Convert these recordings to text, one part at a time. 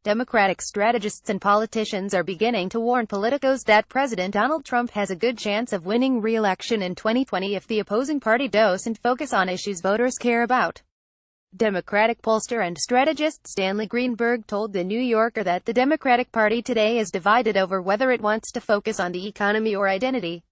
Democratic strategists and politicians are beginning to warn politicos that President Donald Trump has a good chance of winning re-election in 2020 if the opposing party doesn't focus on issues voters care about. Democratic pollster and strategist Stanley Greenberg told The New Yorker that the Democratic Party today is divided over whether it wants to focus on the economy or identity.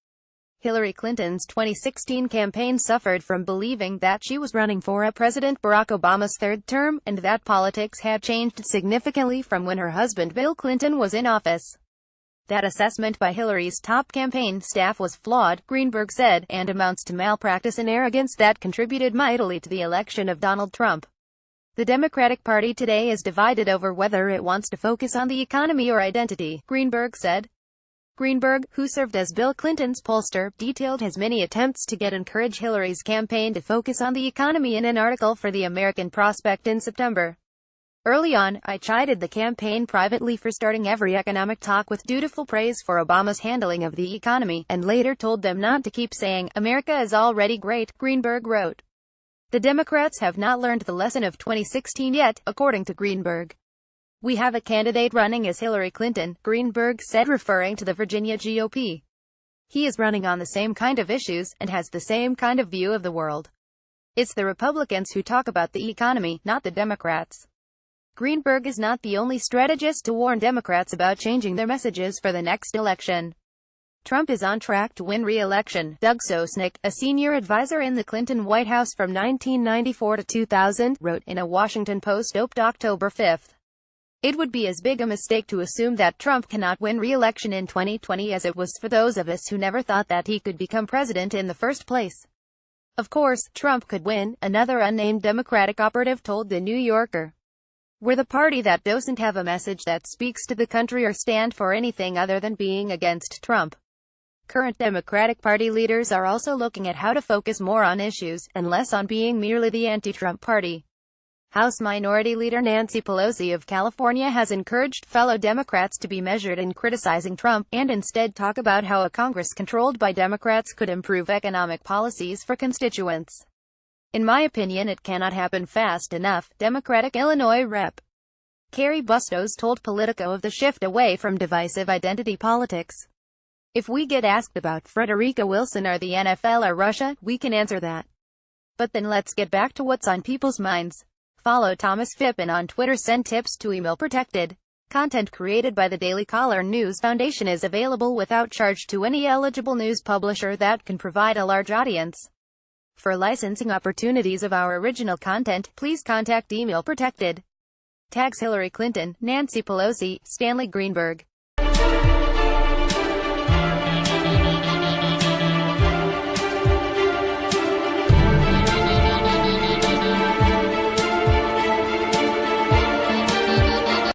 Hillary Clinton's 2016 campaign suffered from believing that she was running for President Barack Obama's third term, and that politics had changed significantly from when her husband Bill Clinton was in office. That assessment by Hillary's top campaign staff was flawed, Greenberg said, and amounts to malpractice and arrogance that contributed mightily to the election of Donald Trump. The Democratic Party today is divided over whether it wants to focus on the economy or identity, Greenberg said. Greenberg, who served as Bill Clinton's pollster, detailed his many attempts to encourage Hillary's campaign to focus on the economy in an article for the American Prospect in September. Early on, I chided the campaign privately for starting every economic talk with dutiful praise for Obama's handling of the economy, and later told them not to keep saying, "America is already great," Greenberg wrote. The Democrats have not learned the lesson of 2016 yet, according to Greenberg. "We have a candidate running as Hillary Clinton," Greenberg said, referring to the Virginia GOP. "He is running on the same kind of issues, and has the same kind of view of the world. It's the Republicans who talk about the economy, not the Democrats." Greenberg is not the only strategist to warn Democrats about changing their messages for the next election. Trump is on track to win re-election, Doug Sosnick, a senior advisor in the Clinton White House from 1994 to 2000, wrote in a Washington Post op October 5. "It would be as big a mistake to assume that Trump cannot win re-election in 2020 as it was for those of us who never thought that he could become president in the first place. Of course, Trump could win," another unnamed Democratic operative told The New Yorker. "We're the party that doesn't have a message that speaks to the country or stand for anything other than being against Trump." Current Democratic Party leaders are also looking at how to focus more on issues, and less on being merely the anti-Trump party. House Minority Leader Nancy Pelosi of California has encouraged fellow Democrats to be measured in criticizing Trump, and instead talk about how a Congress controlled by Democrats could improve economic policies for constituents. "In my opinion, it cannot happen fast enough," Democratic Illinois Rep. Carrie Bustos told Politico of the shift away from divisive identity politics. "If we get asked about Frederica Wilson or the NFL or Russia, we can answer that. But then let's get back to what's on people's minds." Follow Thomas Phippen on Twitter. Send tips to email protected. Content created by the Daily Caller News Foundation is available without charge to any eligible news publisher that can provide a large audience. For licensing opportunities of our original content, please contact Email Protected. Tags Hillary Clinton, Nancy Pelosi, Stanley Greenberg.